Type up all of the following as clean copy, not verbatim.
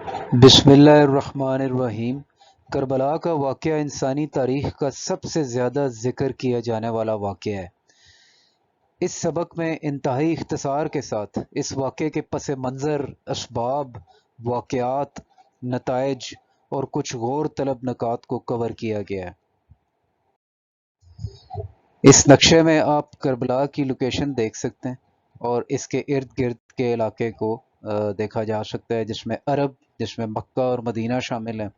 بسم اللہ الرحمن الرحیم۔ کربلا کا واقعہ انسانی تاریخ کا سب سے زیادہ ذکر کیا جانے والا واقعہ ہے۔ اس سبق میں انتہائی اختصار کے ساتھ اس واقعے کے پس منظر، اسباب، واقعات، نتائج اور کچھ غور طلب نکات کو کور کیا گیا ہے۔ اس نقشے میں آپ کربلا کی لوکیشن دیکھ سکتے ہیں اور اس کے ارد گرد کے علاقے کو دیکھا جا سکتا ہے، جس میں عرب، جس میں مکہ اور مدینہ شامل ہیں۔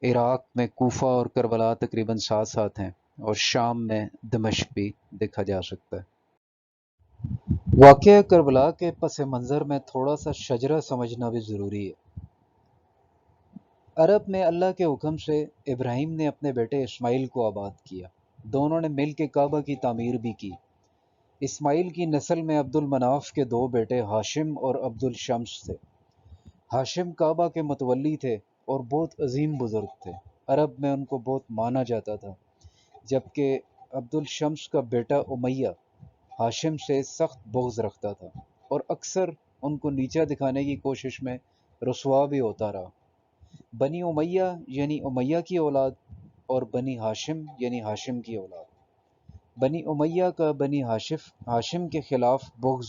عراق میں کوفہ اور کربلا تقریباً ساتھ ساتھ ہیں، اور شام میں دمشق بھی دیکھا جا سکتا ہے۔ واقعہ کربلا کے پس منظر میں تھوڑا سا شجرہ سمجھنا بھی ضروری ہے۔ عرب میں اللہ کے حکم سے ابراہیم نے اپنے بیٹے اسماعیل کو آباد کیا۔ دونوں نے مل کے کعبہ کی تعمیر بھی کی۔ اسماعیل کی نسل میں عبد المناف کے دو بیٹے ہاشم اور عبد الشمس تھے۔ ہاشم کعبہ کے متولی تھے اور بہت عظیم بزرگ تھے۔ عرب میں ان کو بہت مانا جاتا تھا، جبکہ عبد الشمس کا بیٹا امیہ ہاشم سے سخت بغض رکھتا تھا اور اکثر ان کو نیچا دکھانے کی کوشش میں رسوا بھی ہوتا رہا۔ بنی امیہ یعنی امیہ کی اولاد، اور بنی ہاشم یعنی ہاشم کی اولاد۔ بنی امیہ کا بنی ہاشم کے خلاف بغض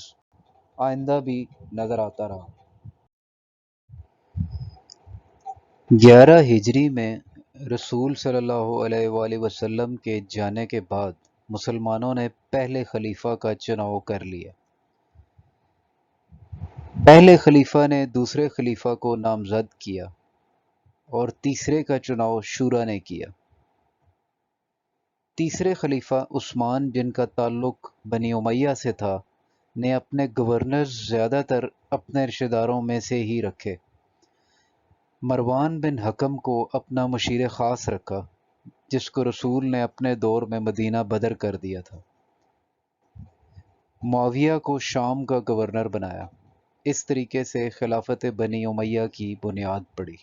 آئندہ بھی نظر آتا رہا۔ 11 ہجری میں رسول صلی اللہ علیہ وآلہ وسلم کے جانے کے بعد مسلمانوں نے پہلے خلیفہ کا چناؤ کر لیا۔ پہلے خلیفہ نے دوسرے خلیفہ کو نامزد کیا اور تیسرے کا چناؤ شورا نے کیا۔ تیسرے خلیفہ عثمان، جن کا تعلق بنی امیہ سے تھا، نے اپنے گورنرز زیادہ تر اپنے رشتہ داروں میں سے ہی رکھے۔ مروان بن حکم کو اپنا مشیر خاص رکھا، جس کو رسول نے اپنے دور میں مدینہ بدر کر دیا تھا۔ معاویہ کو شام کا گورنر بنایا۔ اس طریقے سے خلافت بنی امیہ کی بنیاد پڑی۔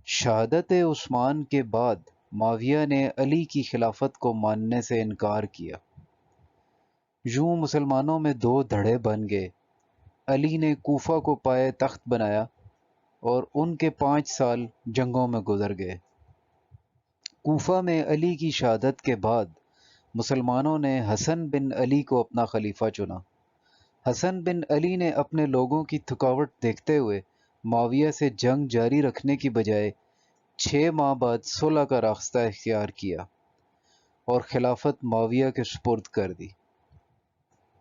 شہادت عثمان کے بعد معاویہ نے علی کی خلافت کو ماننے سے انکار کیا۔ یوں مسلمانوں میں دو دھڑے بن گئے۔ علی نے کوفہ کو پائے تخت بنایا اور ان کے 5 سال جنگوں میں گزر گئے۔ کوفہ میں علی کی شہادت کے بعد مسلمانوں نے حسن بن علی کو اپنا خلیفہ چنا۔ حسن بن علی نے اپنے لوگوں کی تھکاوٹ دیکھتے ہوئے معاویہ سے جنگ جاری رکھنے کی بجائے 6 ماہ بعد صلح کا راستہ اختیار کیا اور خلافت معاویہ کے سپرد کر دی۔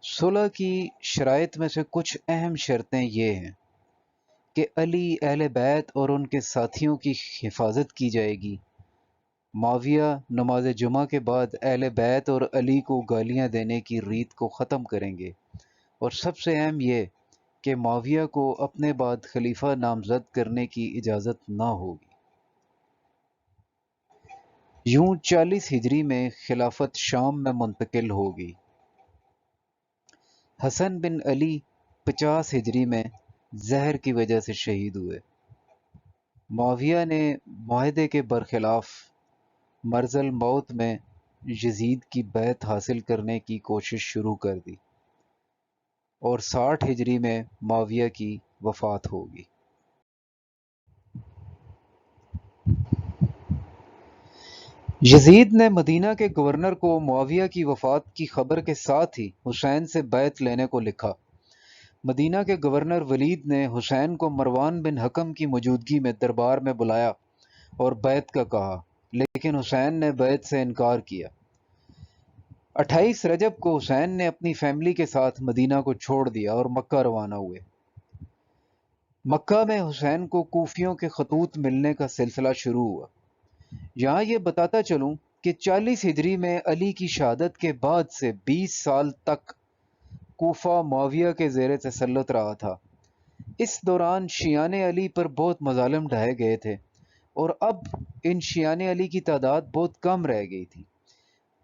صلح کی شرائط میں سے کچھ اہم شرطیں یہ ہیں کہ علی، اہل بیت اور ان کے ساتھیوں کی حفاظت کی جائے گی۔ معاویہ نماز جمعہ کے بعد اہل بیت اور علی کو گالیاں دینے کی ریت کو ختم کریں گے، اور سب سے اہم یہ کہ معاویہ کو اپنے بعد خلیفہ نامزد کرنے کی اجازت نہ ہوگی۔ یوں 40 ہجری میں خلافت شام میں منتقل ہوگی۔ حسن بن علی 50 ہجری میں زہر کی وجہ سے شہید ہوئے۔ معاویہ نے معاہدے کے برخلاف مرض الموت میں یزید کی بیعت حاصل کرنے کی کوشش شروع کر دی اور 60 ہجری میں معاویہ کی وفات ہوگی۔ یزید نے مدینہ کے گورنر کو معاویہ کی وفات کی خبر کے ساتھ ہی حسین سے بیعت لینے کو لکھا۔ مدینہ کے گورنر ولید نے حسین کو مروان بن حکم کی موجودگی میں دربار میں بلایا اور بیعت کا کہا، لیکن حسین نے بیعت سے انکار کیا۔ 28 رجب کو حسین نے اپنی فیملی کے ساتھ مدینہ کو چھوڑ دیا اور مکہ روانہ ہوئے۔ مکہ میں حسین کو کوفیوں کے خطوط ملنے کا سلسلہ شروع ہوا۔ یہاں یہ بتاتا چلوں کہ 40 ہجری میں علی کی شہادت کے بعد سے 20 سال تک کوفہ معاویہ کے زیر تسلط رہا تھا۔ اس دوران شیعان علی پر بہت مظالم ڈھائے گئے تھے اور اب ان شیعان علی کی تعداد بہت کم رہ گئی تھی۔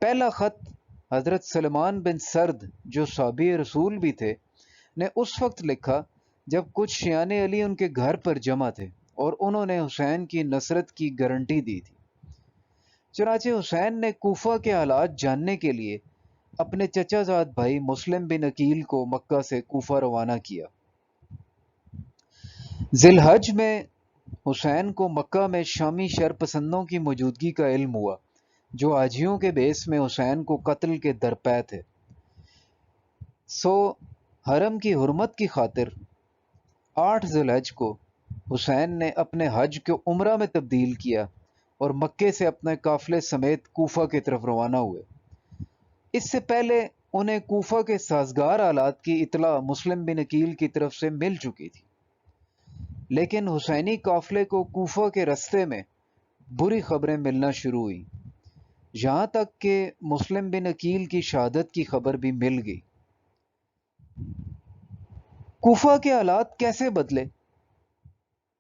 پہلا خط حضرت سلمان بن سرد، جو صحابی رسول بھی تھے، نے اس وقت لکھا جب کچھ شیعان علی ان کے گھر پر جمع تھے اور انہوں نے حسین کی نصرت کی گارنٹی دی تھی۔ چنانچہ حسین نے کوفہ کے حالات جاننے کے لیے اپنے چچا زاد بھائی مسلم بن عقیل کو مکہ سے کوفہ روانہ کیا۔ ذی الحج میں حسین کو مکہ میں شامی شرپسندوں کی موجودگی کا علم ہوا جو حاجیوں کے بیس میں حسین کو قتل کے درپے تھے۔ سو حرم کی حرمت کی خاطر 8 ذی الحج کو حسین نے اپنے حج کو عمرہ میں تبدیل کیا اور مکے سے اپنے قافلے سمیت کوفہ کی طرف روانہ ہوئے۔ اس سے پہلے انہیں کوفہ کے سازگار حالات کی اطلاع مسلم بن عقیل کی طرف سے مل چکی تھی، لیکن حسینی قافلے کو کوفہ کے رستے میں بری خبریں ملنا شروع ہوئیں، یہاں تک کہ مسلم بن عقیل کی شہادت کی خبر بھی مل گئی۔ کوفہ کے حالات کیسے بدلے؟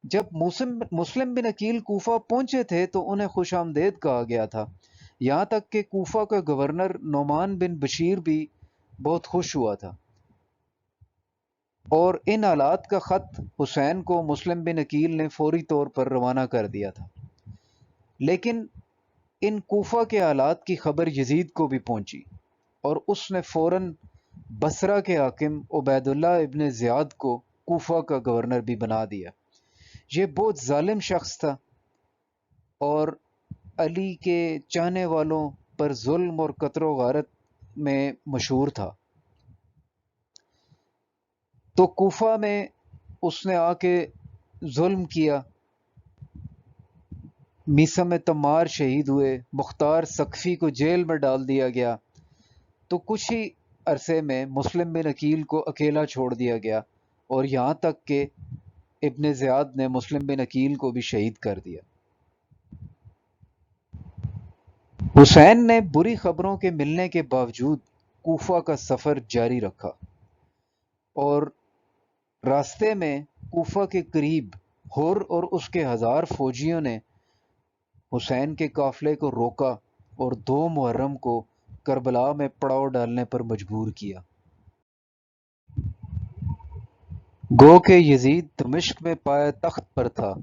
جب مسلم بن عقیل کوفہ پہنچے تھے تو انہیں خوش آمدید کہا گیا تھا، یہاں تک کہ کوفہ کا گورنر نعمان بن بشیر بھی بہت خوش ہوا تھا، اور ان حالات کا خط حسین کو مسلم بن عقیل نے فوری طور پر روانہ کر دیا تھا۔ لیکن ان کوفہ کے حالات کی خبر یزید کو بھی پہنچی اور اس نے فوراً بصرہ کے حاکم عبید اللہ ابن زیاد کو کوفہ کا گورنر بھی بنا دیا۔ یہ بہت ظالم شخص تھا اور علی کے چاہنے والوں پر ظلم اور قتل و غارت میں مشہور تھا۔ تو کوفہ میں اس نے آ کے ظلم کیا، میثم تمار شہید ہوئے، مختار ثقفی کو جیل میں ڈال دیا گیا، تو کچھ ہی عرصے میں مسلم بن عقیل کو اکیلا چھوڑ دیا گیا، اور یہاں تک کہ ابن زیاد نے مسلم بن عقیل کو بھی شہید کر دیا۔ حسین نے بری خبروں کے ملنے کے باوجود کوفہ کا سفر جاری رکھا، اور راستے میں کوفہ کے قریب حر اور اس کے 1000 فوجیوں نے حسین کے قافلے کو روکا اور 2 محرم کو کربلا میں پڑاؤ ڈالنے پر مجبور کیا۔ گو کہ یزید دمشق میں پائے تخت پر تھا،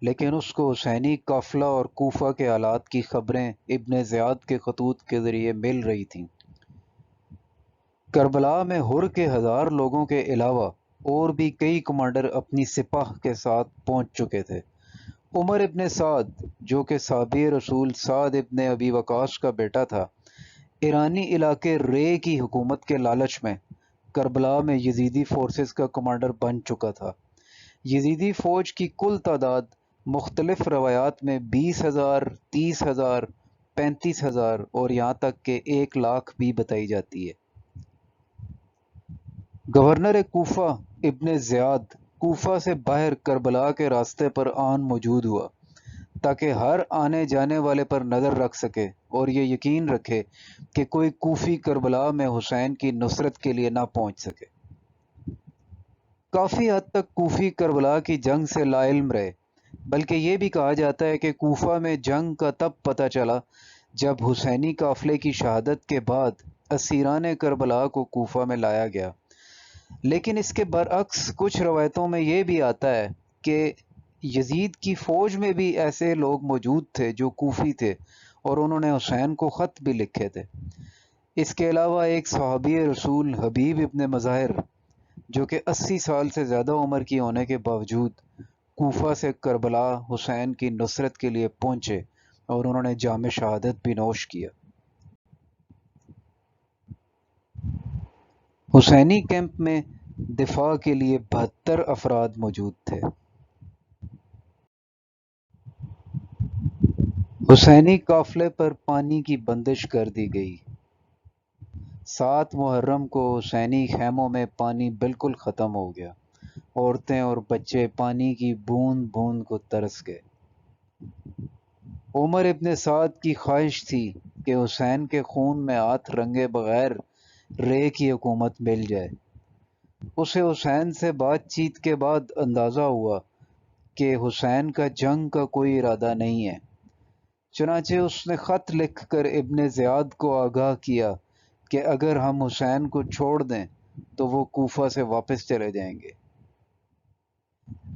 لیکن اس کو حسینی قافلہ اور کوفہ کے حالات کی خبریں ابن زیاد کے خطوط کے ذریعے مل رہی تھیں۔ کربلا میں حر کے 1000 لوگوں کے علاوہ اور بھی کئی کمانڈر اپنی سپاہ کے ساتھ پہنچ چکے تھے۔ عمر ابن سعد جو کہ صحابی رسول سعد ابن ابی وقاص کا بیٹا تھا، ایرانی علاقے رے کی حکومت کے لالچ میں کربلا میں یزیدی فورسز کا کمانڈر بن چکا تھا۔ یزیدی فوج کی کل تعداد مختلف روایات میں 20,000، 30,000، 35,000 اور یہاں تک کہ 1,00,000 بھی بتائی جاتی ہے۔ گورنر کوفہ ابن زیاد کوفہ سے باہر کربلا کے راستے پر آن موجود ہوا تاکہ ہر آنے جانے والے پر نظر رکھ سکے اور یہ یقین رکھے کہ کوئی کوفی کربلا میں حسین کی نصرت کے لیے نہ پہنچ سکے۔ کافی حد تک کوفی کربلا کی جنگ سے لا علم رہے، بلکہ یہ بھی کہا جاتا ہے کہ کوفہ میں جنگ کا تب پتہ چلا جب حسینی قافلے کی شہادت کے بعد اسیران کربلا کو کوفہ میں لایا گیا۔ لیکن اس کے برعکس کچھ روایتوں میں یہ بھی آتا ہے کہ یزید کی فوج میں بھی ایسے لوگ موجود تھے جو کوفی تھے اور انہوں نے حسین کو خط بھی لکھے تھے۔ اس کے علاوہ ایک صحابی رسول حبیب ابن مظاہر جو کہ 80 سال سے زیادہ عمر کی ہونے کے باوجود کوفہ سے کربلا حسین کی نصرت کے لیے پہنچے اور انہوں نے جام شہادت بھی نوش کیا۔ حسینی کیمپ میں دفاع کے لیے 72 افراد موجود تھے۔ حسینی قافلے پر پانی کی بندش کر دی گئی۔ 7 محرم کو حسینی خیموں میں پانی بالکل ختم ہو گیا۔ عورتیں اور بچے پانی کی بوند بوند کو ترس گئے۔ عمر ابن سعد کی خواہش تھی کہ حسین کے خون میں ہاتھ رنگے بغیر رے کی حکومت مل جائے۔ اسے حسین سے بات چیت کے بعد اندازہ ہوا کہ حسین کا جنگ کا کوئی ارادہ نہیں ہے، چنانچہ اس نے خط لکھ کر ابن زیاد کو آگاہ کیا کہ اگر ہم حسین کو چھوڑ دیں تو وہ کوفہ سے واپس چلے جائیں گے۔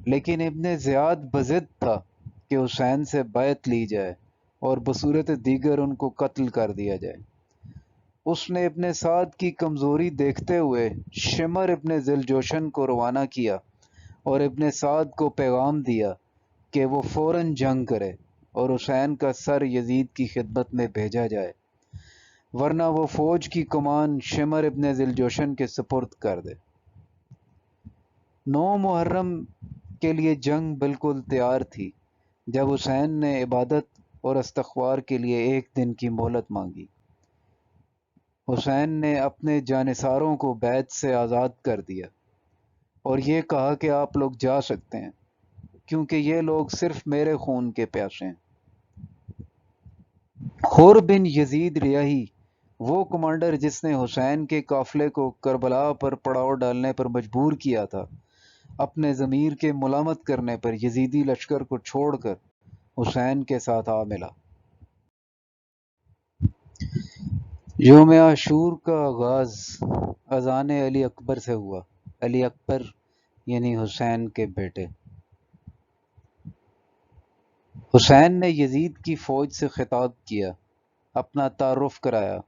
لیکن ابن زیاد بضد تھا کہ حسین سے بیعت لی جائے اور بصورت دیگر ان کو قتل کر دیا جائے۔ اس نے ابن سعد کی کمزوری دیکھتے ہوئے شمر ابن ذی الجوشن کو روانہ کیا اور ابن سعد کو پیغام دیا کہ وہ فوراً جنگ کرے اور حسین کا سر یزید کی خدمت میں بھیجا جائے، ورنہ وہ فوج کی کمان شمر ابن ذیلجوشن کے سپرد کر دے۔ 9 محرم کے لیے جنگ بالکل تیار تھی جب حسین نے عبادت اور استغفار کے لیے 1 دن کی مہلت مانگی۔ حسین نے اپنے جانثاروں کو بیعت سے آزاد کر دیا اور یہ کہا کہ آپ لوگ جا سکتے ہیں، کیونکہ یہ لوگ صرف میرے خون کے پیاسے ہیں۔ حر بن یزید ریاحی، وہ کمانڈر جس نے حسین کے قافلے کو کربلا پر پڑاؤ ڈالنے پر مجبور کیا تھا، اپنے ضمیر کے ملامت کرنے پر یزیدی لشکر کو چھوڑ کر حسین کے ساتھ آ ملا۔ یوم عاشور کا آغاز اذان علی اکبر سے ہوا۔ علی اکبر یعنی حسین کے بیٹے۔ حسین نے یزید کی فوج سے خطاب کیا، اپنا تعارف کرایا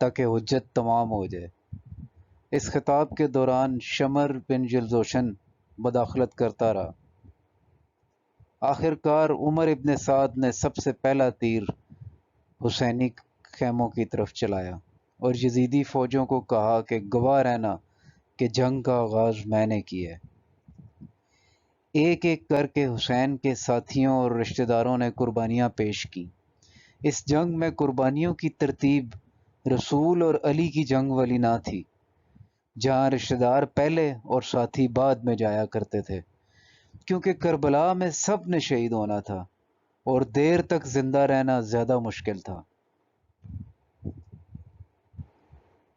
تاکہ حجت تمام ہو جائے۔ اس خطاب کے دوران شمر بن جلزوشن مداخلت کرتا رہا۔ آخر کار عمر ابن سعد نے سب سے پہلا تیر حسینی خیموں کی طرف چلایا اور یزیدی فوجوں کو کہا کہ گواہ رہنا کہ جنگ کا آغاز میں نے کیا ہے۔ ایک ایک کر کے حسین کے ساتھیوں اور رشتہ داروں نے قربانیاں پیش کی۔ اس جنگ میں قربانیوں کی ترتیب رسول اور علی کی جنگ والی نہ تھی، جہاں رشتہ دار پہلے اور ساتھی بعد میں جایا کرتے تھے، کیونکہ کربلا میں سب نے شہید ہونا تھا اور دیر تک زندہ رہنا زیادہ مشکل تھا۔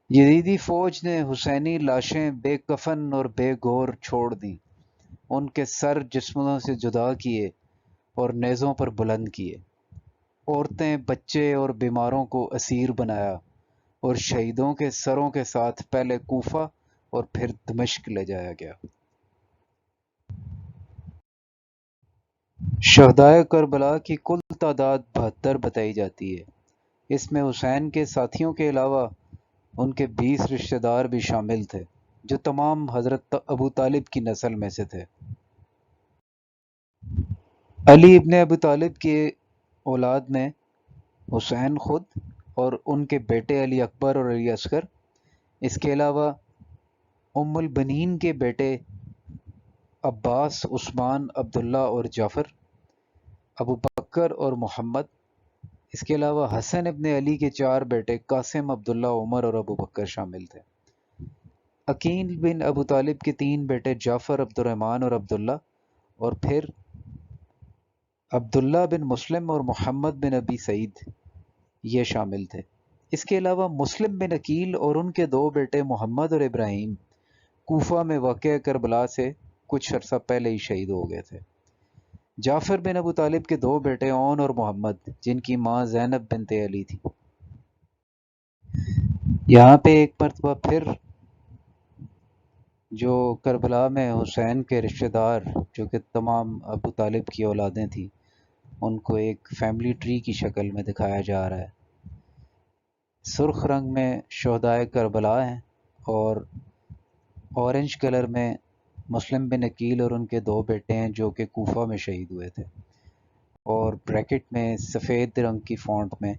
یزیدی فوج نے حسینی لاشیں بے کفن اور بے گور چھوڑ دیں، ان کے سر جسموں سے جدا کیے اور نیزوں پر بلند کیے۔ عورتیں، بچے اور بیماروں کو اسیر بنایا اور شہیدوں کے سروں کے ساتھ پہلے کوفہ اور پھر دمشق لے جایا گیا۔ شہدائے کربلا کی کل تعداد 72 بتائی جاتی ہے۔ اس میں حسین کے ساتھیوں کے علاوہ ان کے 20 رشتہ دار بھی شامل تھے، جو تمام حضرت ابو طالب کی نسل میں سے تھے۔ علی ابن ابی طالب کی اولاد میں حسین خود اور ان کے بیٹے علی اکبر اور علی اصغر، اس کے علاوہ ام البنین کے بیٹے عباس، عثمان، عبداللہ اور جعفر، ابو بکر اور محمد، اس کے علاوہ حسن ابن علی کے 4 بیٹے قاسم، عبداللہ، عمر اور ابو بکر شامل تھے۔ عقیل بن ابو طالب کے 3 بیٹے جعفر، عبد الرحمن اور عبداللہ، اور پھر عبداللہ بن مسلم اور محمد بن ابی سعید یہ شامل تھے۔ اس کے علاوہ مسلم بن عقیل اور ان کے 2 بیٹے محمد اور ابراہیم کوفہ میں واقع کربلا سے کچھ عرصہ پہلے ہی شہید ہو گئے تھے۔ جعفر بن ابو طالب کے 2 بیٹے اون اور محمد، جن کی ماں زینب بنت علی تھی۔ یہاں پہ ایک مرتبہ پھر جو کربلا میں حسین کے رشتہ دار جو کہ تمام ابو طالب کی اولادیں تھیں، ان کو ایک فیملی ٹری کی شکل میں دکھایا جا رہا ہے۔ سرخ رنگ میں شہدائے کربلا ہیں اور اورنج کلر میں مسلم بن عقیل اور ان کے 2 بیٹے ہیں جو کہ کوفہ میں شہید ہوئے تھے، اور بریکٹ میں سفید رنگ کی فونٹ میں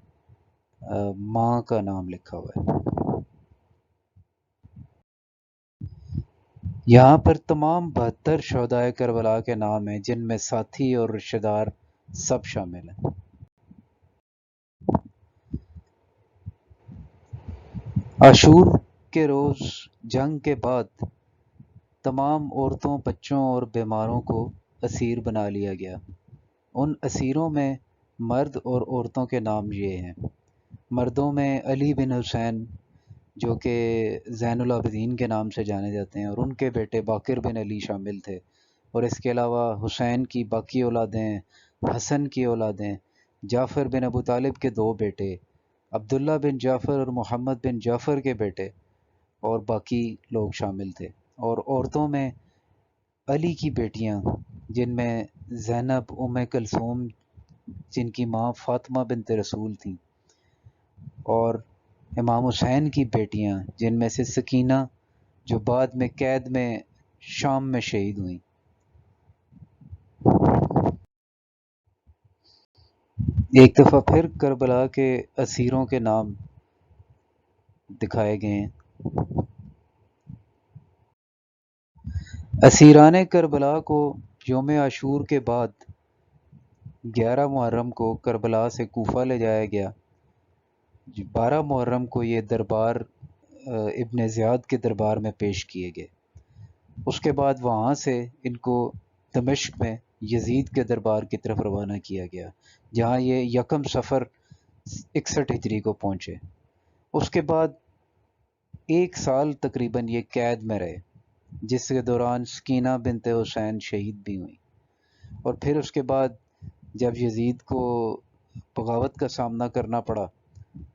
ماں کا نام لکھا ہوا ہے۔ یہاں پر تمام 72 شہدائے کربلا کے نام ہیں، جن میں ساتھی اور رشتہ دار سب شامل ہیں۔ عاشور کے روز جنگ کے بعد تمام عورتوں، بچوں اور بیماروں کو اسیر بنا لیا گیا۔ ان اسیروں میں مرد اور عورتوں کے نام یہ ہیں۔ مردوں میں علی بن حسین جو کہ زین العابدین کے نام سے جانے جاتے ہیں، اور ان کے بیٹے باقر بن علی شامل تھے، اور اس کے علاوہ حسین کی باقی اولادیں، حسن کی اولادیں، جعفر بن ابو طالب کے 2 بیٹے، عبداللہ بن جعفر اور محمد بن جعفر کے بیٹے، اور باقی لوگ شامل تھے۔ اور عورتوں میں علی کی بیٹیاں، جن میں زینب، کلثوم جن کی ماں فاطمہ بنت رسول تھیں، اور امام حسین کی بیٹیاں جن میں سے سکینہ جو بعد میں قید میں شام میں شہید ہوئیں، ایک دفعہ پھر کربلا کے اسیروں کے نام دکھائے گئے ہیں۔ اسیران کربلا کو یوم عاشور کے بعد 11 محرم کو کربلا سے کوفہ لے جایا گیا۔ 12 محرم کو یہ دربار ابن زیاد کے دربار میں پیش کیے گئے۔ اس کے بعد وہاں سے ان کو دمشق میں یزید کے دربار کی طرف روانہ کیا گیا، جہاں یہ یکم صفر 61 ہجری کو پہنچے۔ اس کے بعد 1 سال تقریباً یہ قید میں رہے، جس کے دوران سکینہ بنت حسین شہید بھی ہوئیں۔ اور پھر اس کے بعد جب یزید کو بغاوت کا سامنا کرنا پڑا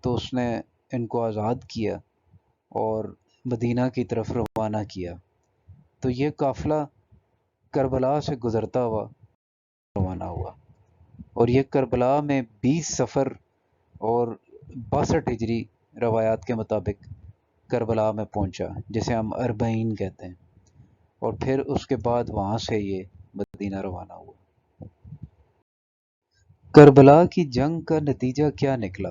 تو اس نے ان کو آزاد کیا اور مدینہ کی طرف روانہ کیا۔ تو یہ قافلہ کربلا سے گزرتا ہوا روانہ ہوا، اور یہ کربلا میں 20 صفر اور 62 ہجری روایات کے مطابق کربلا میں پہنچا، جسے ہم اربعین کہتے ہیں، اور پھر اس کے بعد وہاں سے یہ مدینہ روانہ ہوا۔ کربلا کی جنگ کا نتیجہ کیا نکلا؟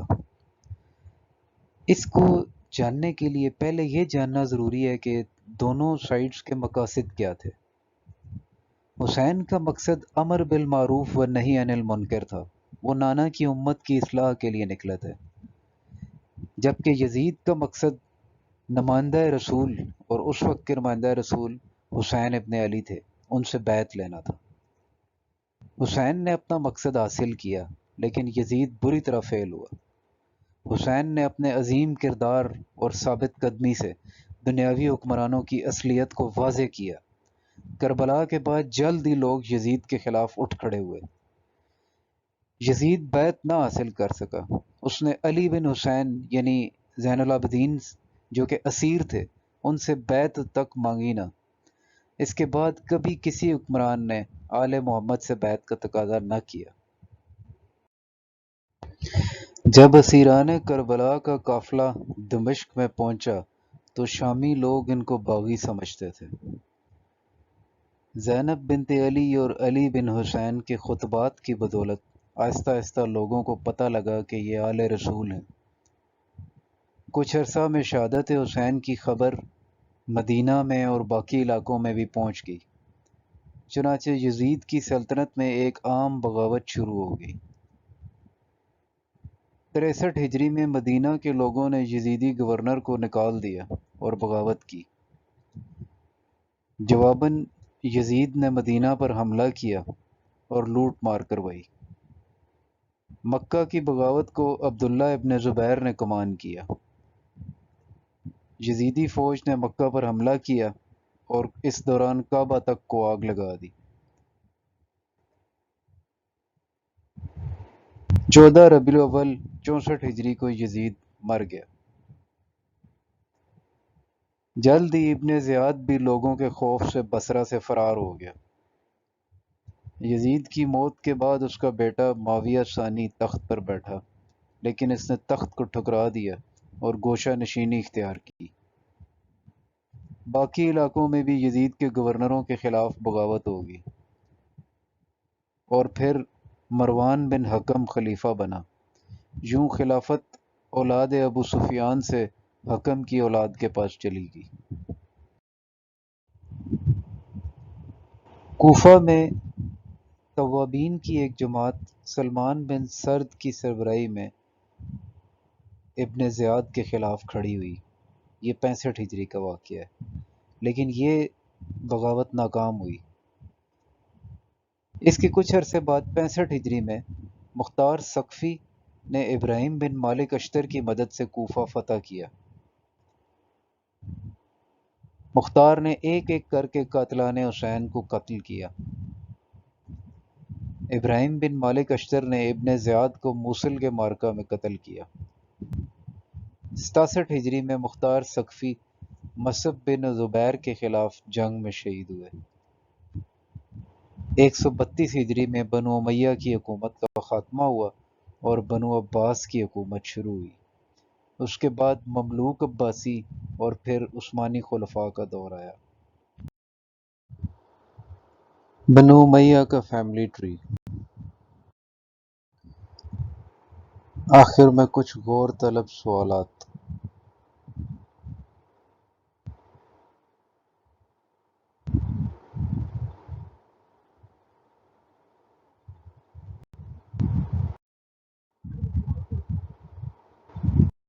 اس کو جاننے کے لیے پہلے یہ جاننا ضروری ہے کہ دونوں سائڈز کے مقاصد کیا تھے۔ حسین کا مقصد امر بالمعروف و نہی عن المنکر تھا، وہ نانا کی امت کی اصلاح کے لیے نکلے تھے، جبکہ یزید کا مقصد نمائندہ رسول، اور اس وقت کے نمائندہ رسول حسین ابن علی تھے، ان سے بیعت لینا تھا۔ حسین نے اپنا مقصد حاصل کیا، لیکن یزید بری طرح فیل ہوا۔ حسین نے اپنے عظیم کردار اور ثابت قدمی سے دنیاوی حکمرانوں کی اصلیت کو واضح کیا۔ کربلا کے بعد جلد ہی لوگ یزید کے خلاف اٹھ کھڑے ہوئے۔ یزید بیعت نہ حاصل کر سکا۔ اس نے علی بن حسین یعنی زین العابدین جو کہ اسیر تھے، ان سے بیعت تک مانگی نہ۔ اس کے بعد کبھی کسی حکمران نے آل محمد سے بیعت کا تقاضا نہ کیا۔ جب اسیران کربلا کا قافلہ دمشق میں پہنچا تو شامی لوگ ان کو باغی سمجھتے تھے۔ زینب بنت علی اور علی بن حسین کے خطبات کی بدولت آہستہ آہستہ لوگوں کو پتہ لگا کہ یہ آل رسول ہیں۔ کچھ عرصہ میں شہادت حسین کی خبر مدینہ میں اور باقی علاقوں میں بھی پہنچ گئی۔ چنانچہ یزید کی سلطنت میں ایک عام بغاوت شروع ہو گئی۔ 63 ہجری میں مدینہ کے لوگوں نے یزیدی گورنر کو نکال دیا اور بغاوت کی۔ جواباً یزید نے مدینہ پر حملہ کیا اور لوٹ مار کروائی۔ مکہ کی بغاوت کو عبداللہ ابن زبیر نے کمان کیا۔ یزیدی فوج نے مکہ پر حملہ کیا اور اس دوران کعبہ تک کو آگ لگا دی۔ 14 ربیع الاول 64 ہجری کو یزید مر گیا۔ جلد ہی ابن زیاد بھی لوگوں کے خوف سے بصرہ سے فرار ہو گیا۔ یزید کی موت کے بعد اس کا بیٹا معاویہ ثانی تخت پر بیٹھا، لیکن اس نے تخت کو ٹھکرا دیا اور گوشہ نشینی اختیار کی۔ باقی علاقوں میں بھی یزید کے گورنروں کے خلاف بغاوت ہوگی، اور پھر مروان بن حکم خلیفہ بنا۔ یوں خلافت اولاد ابو سفیان سے حکم کی اولاد کے پاس چلی گئی۔ کوفہ میں توابین کی ایک جماعت سلمان بن سرد کی سربراہی میں ابن زیاد کے خلاف کھڑی ہوئی۔ یہ 65 ہجری کا واقعہ ہے، لیکن یہ بغاوت ناکام ہوئی۔ اس کے کچھ عرصے بعد 65 ہجری میں مختار ثقفی نے ابراہیم بن مالک اشتر کی مدد سے کوفہ فتح کیا۔ مختار نے ایک ایک کر کے قاتلان حسین کو قتل کیا۔ ابراہیم بن مالک اشتر نے ابن زیاد کو موصل کے معرکہ میں قتل کیا۔ 67 ہجری میں مختار ثقفی مصعب بن زبیر کے خلاف جنگ میں شہید ہوئے۔ 132 ہجری میں بنو امیہ کی حکومت کا خاتمہ ہوا اور بنو عباس کی حکومت شروع ہوئی۔ اس کے بعد مملوک عباسی اور پھر عثمانی خلفاء کا دور آیا۔ بنو امیہ کا فیملی ٹری۔ آخر میں کچھ غور طلب سوالات۔